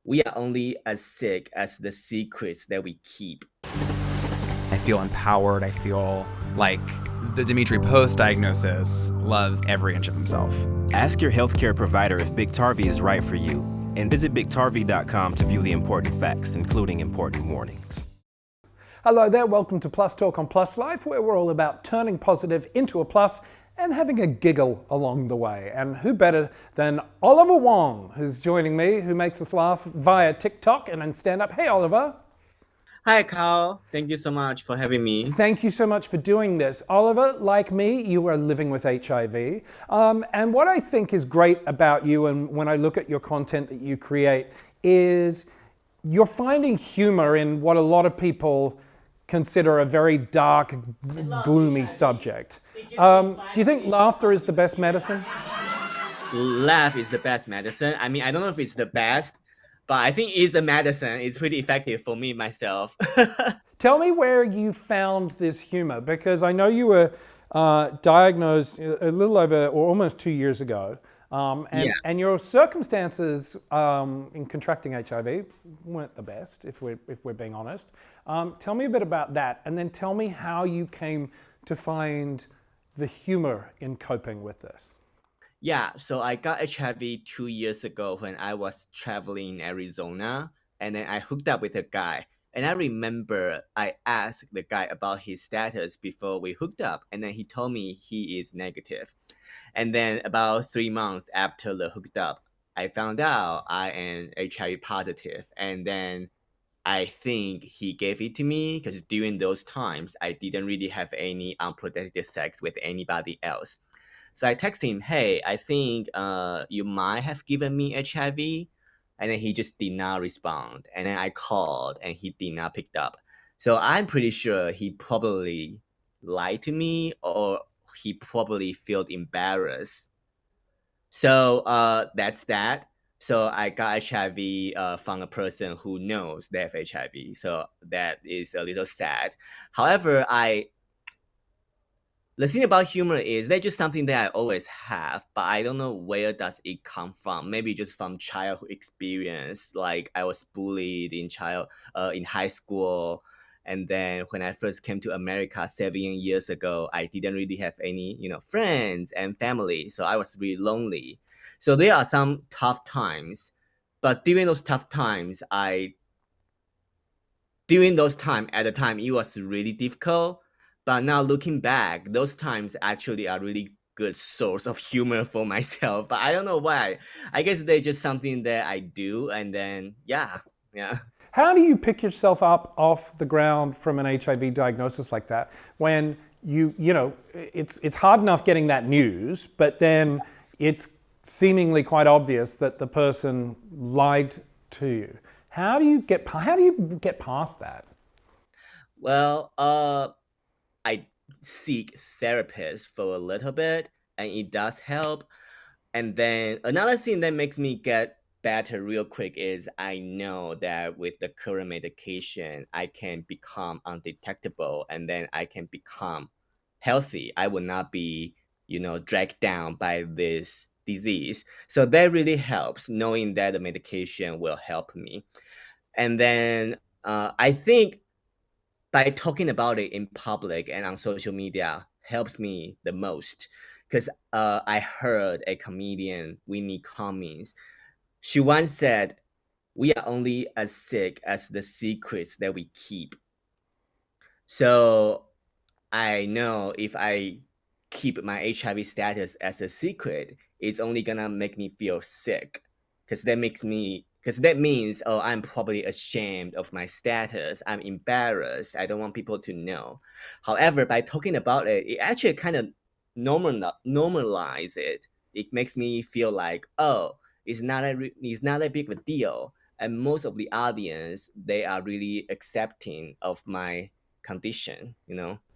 We are only as sick as the secrets that we keep. I feel empowered. I feel like the Dimitri Post diagnosis loves every inch of himself. Ask your healthcare provider if Biktarvy is right for you, and visit biktarvy.com to view the important facts, including important warnings. Hello there, welcome to Plus Talk on Plus Life, where we're all about turning positive into a plus and having a giggle along the way. And who better than Oliver Wong, who's joining me, who makes us laugh via TikTok and then stand up. Hey, Oliver. Hi, Carl. Thank you so much for having me. Thank you so much for doing this. Oliver, like me, you are living with HIV. And what I think is great about you, and when I look at your content that you create, is you're finding humor in what a lot of people consider a very dark, gloomy subject. Do you think laughter is the best medicine? Laugh is the best medicine. I mean, I don't know if it's the best, but I think it's a medicine. It's pretty effective for me myself. Tell me where you found this humor, because I know you were diagnosed a little over or almost 2 years ago. Yeah. And your circumstances in contracting HIV weren't the best, if we're being honest. Tell me a bit about that, and then tell me how you came to find the humor in coping with this. Yeah, so I got HIV 2 years ago when I was traveling in Arizona, and then I hooked up with a guy. And I remember I asked the guy about his status before we hooked up, and then he told me he is negative. And then about 3 months after the hooked up, I found out I am HIV positive. And then I think he gave it to me because during those times, I didn't really have any unprotected sex with anybody else. So I texted him, hey, I think you might have given me HIV. And then he just did not respond. And then I called and he did not pick up. So I'm pretty sure he probably lied to me, or he probably felt embarrassed. So that's that. So I got HIV from a person who knows they have HIV. So that is a little sad. However, the thing about humor is that's just something that I always have, but I don't know where does it come from. Maybe just from childhood experience. Like I was bullied in high school, and then when I first came to America 7 years ago, I didn't really have any friends and family, so I was really lonely. So there are some tough times, but during those tough times, at the time it was really difficult, but now looking back, those times actually are really good source of humor for myself. But I don't know why. I guess they're just something that I do, and then yeah. How do you pick yourself up off the ground from an HIV diagnosis like that when it's hard enough getting that news, but then it's seemingly quite obvious that the person lied to you? How do you get past that? Well, I seek therapists for a little bit, and it does help. And then another thing that makes me get better real quick is I know that with the current medication, I can become undetectable, and then I can become healthy. I will not be, dragged down by this disease. So that really helps knowing that the medication will help me. And then I think by talking about it in public and on social media helps me the most, because I heard a comedian, Winnie Cummings. She once said, "We are only as sick as the secrets that we keep." So I know if I keep my HIV status as a secret, it's only gonna make me feel sick, because that means, oh, I'm probably ashamed of my status. I'm embarrassed. I don't want people to know. However, by talking about it, it actually kind of normalize it. It makes me feel like, oh, it's not a big of a deal. And most of the audience, they are really accepting of my condition.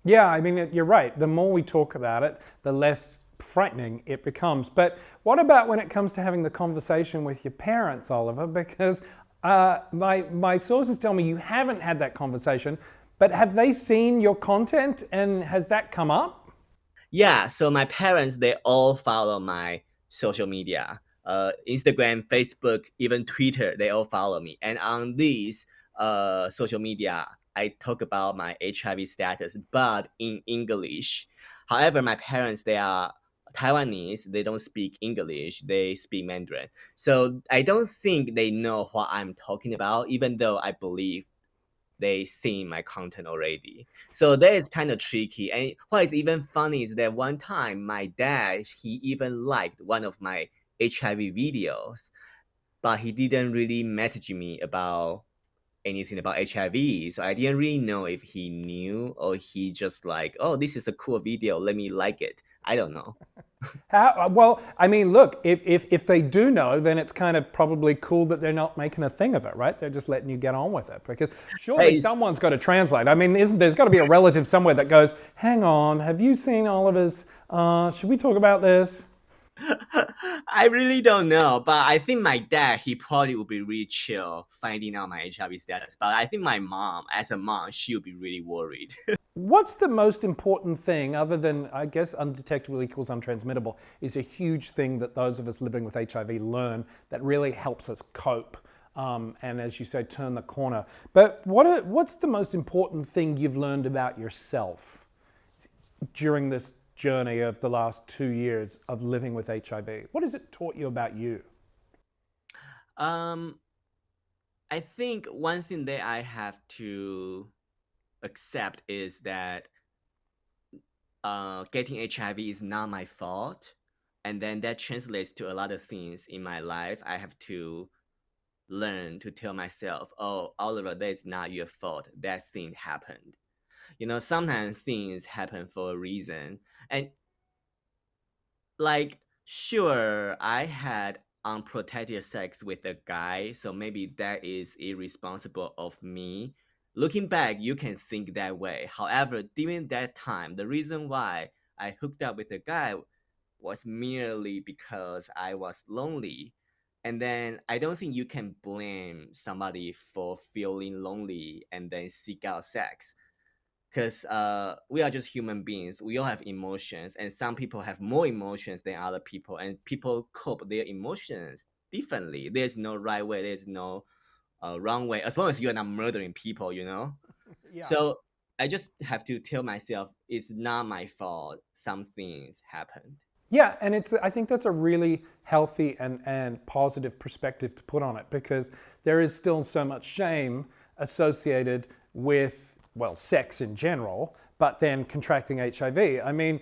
Yeah, I mean, you're right. The more we talk about it, the less frightening it becomes. But what about when it comes to having the conversation with your parents, Oliver? Because my sources tell me you haven't had that conversation, but have they seen your content and has that come up? Yeah, so my parents, they all follow my social media. Instagram, Facebook, even Twitter, they all follow me. And on these social media, I talk about my HIV status, but in English. However, my parents, they are Taiwanese. They don't speak English. They speak Mandarin. So I don't think they know what I'm talking about, even though I believe they seen my content already. So that is kind of tricky. And what is even funny is that one time my dad, he even liked one of my HIV videos, but he didn't really message me about anything about HIV. So I didn't really know if he knew or he just like, oh, this is a cool video. Let me like it. I don't know. How, well, I mean, look, if they do know, then it's kind of probably cool that they're not making a thing of it, right? They're just letting you get on with it because surely Hey, someone's got to translate. I mean, there's got to be a relative somewhere that goes, hang on, have you seen Oliver's, should we talk about this? I really don't know, but I think my dad, he probably would be really chill finding out my HIV status. But I think my mom, as a mom, she would be really worried. What's the most important thing, other than, I guess, undetectable equals untransmittable, is a huge thing that those of us living with HIV learn that really helps us cope and, as you say, turn the corner. But what's the most important thing you've learned about yourself during this journey of the last 2 years of living with HIV? What has it taught you about you? um, I think one thing that I have to accept is that getting HIV is not my fault. And then that translates to a lot of things in my life. I have to learn to tell myself, oh, Oliver, that's not your fault. That thing happened. Sometimes things happen for a reason. And like, sure, I had unprotected sex with a guy, so maybe that is irresponsible of me. Looking back, you can think that way. However, during that time, the reason why I hooked up with a guy was merely because I was lonely. And then I don't think you can blame somebody for feeling lonely and then seek out sex, because we are just human beings. We all have emotions, and some people have more emotions than other people, and people cope their emotions differently. There's no right way, there's no wrong way, as long as you're not murdering people. Yeah. So I just have to tell myself it's not my fault. Some things happened. Yeah, and I think that's a really healthy and positive perspective to put on it because there is still so much shame associated with, well, sex in general, but then contracting HIV. I mean,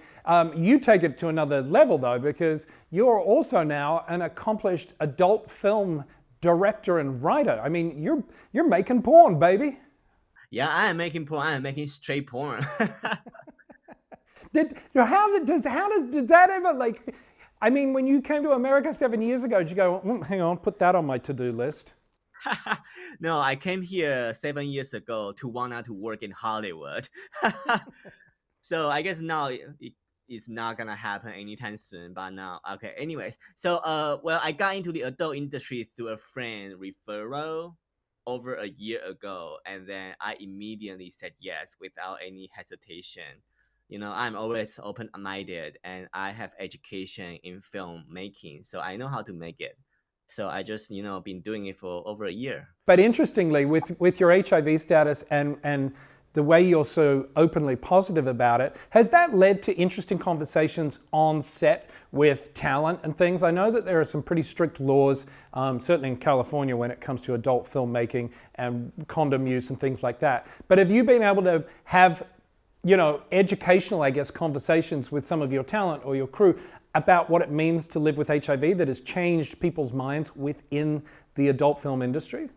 you take it to another level though, because you're also now an accomplished adult film director and writer. I mean, you're making porn, baby. Yeah, I am making porn. I am making straight porn. Did that ever like? I mean, when you came to America 7 years ago, did you go, hang on, put that on my to-do list? No, I came here 7 years ago to want to work in Hollywood. So I guess now it's not gonna happen anytime soon. But now, okay. Anyways, so well, I got into the adult industry through a friend referral over a year ago, and then I immediately said yes without any hesitation. I'm always open-minded, and I have education in filmmaking, so I know how to make it. So I just been doing it for over a year. But interestingly, with your HIV status and the way you're so openly positive about it, has that led to interesting conversations on set with talent and things? I know that there are some pretty strict laws, certainly in California, when it comes to adult filmmaking and condom use and things like that. But have you been able to have, educational, I guess, conversations with some of your talent or your crew about what it means to live with HIV that has changed people's minds within the adult film industry?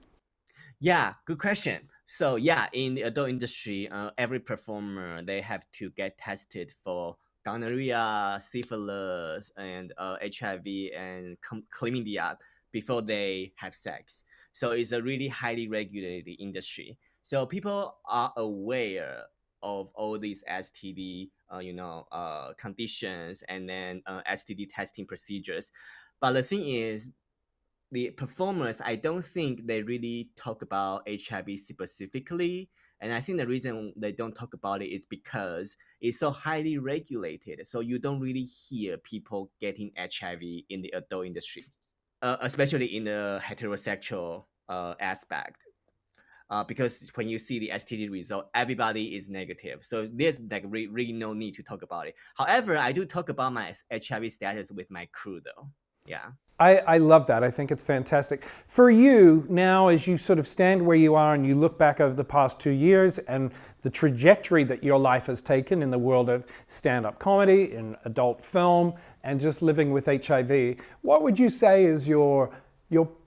Yeah, good question. So yeah, in the adult industry, every performer, they have to get tested for gonorrhea, syphilis, and HIV and chlamydia before they have sex. So it's a really highly regulated industry. So people are aware of all these STD, conditions, and then STD testing procedures. But the thing is, the performers, I don't think they really talk about HIV specifically. And I think the reason they don't talk about it is because it's so highly regulated. So you don't really hear people getting HIV in the adult industry. especially in the heterosexual aspect. Because when you see the STD result, everybody is negative. So there's like really no need to talk about it. However, I do talk about my HIV status with my crew though. Yeah. I love that. I think it's fantastic. For you now, as you sort of stand where you are and you look back over the past 2 years and the trajectory that your life has taken in the world of stand-up comedy, in adult film, and just living with HIV, what would you say is your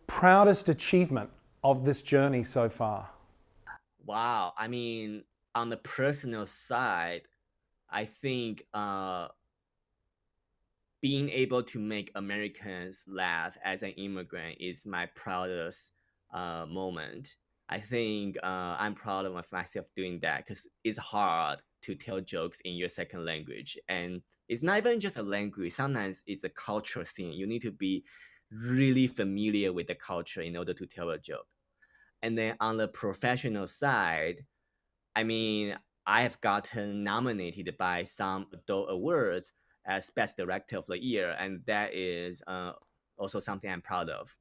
proudest achievement of this journey so far? Wow. I mean, on the personal side, I think being able to make Americans laugh as an immigrant is my proudest moment. I think I'm proud of myself doing that because it's hard to tell jokes in your second language. And it's not even just a language, sometimes it's a cultural thing. You need to be really familiar with the culture in order to tell a joke. And then on the professional side, I mean, I have gotten nominated by some adult awards as Best Director of the Year, and that is also something I'm proud of.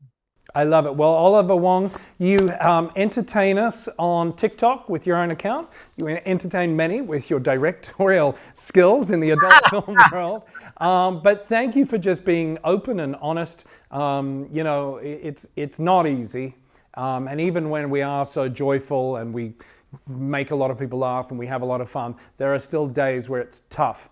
I love it. Well, Oliver Wong, you entertain us on TikTok with your own account. You entertain many with your directorial skills in the adult film world. But thank you for just being open and honest. You know, it's not easy. And even when we are so joyful and we make a lot of people laugh and we have a lot of fun, there are still days where it's tough.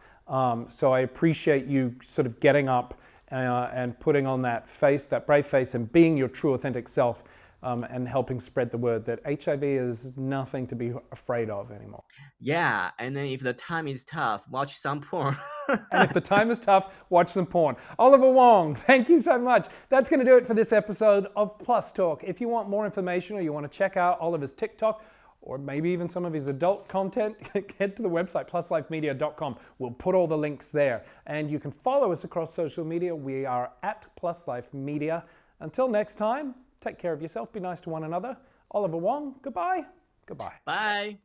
So I appreciate you sort of getting up and putting on that face, that brave face, and being your true authentic self, and helping spread the word that HIV is nothing to be afraid of anymore. Yeah, and then if the time is tough, watch some porn. And if the time is tough, watch some porn. Oliver Wong, thank you so much. That's going to do it for this episode of Plus Talk. If you want more information or you want to check out Oliver's TikTok, or maybe even some of his adult content, head to the website, pluslifemedia.com. We'll put all the links there. And you can follow us across social media. We are at Plus Life Media. Until next time, take care of yourself. Be nice to one another. Oliver Wong, goodbye. Goodbye. Bye.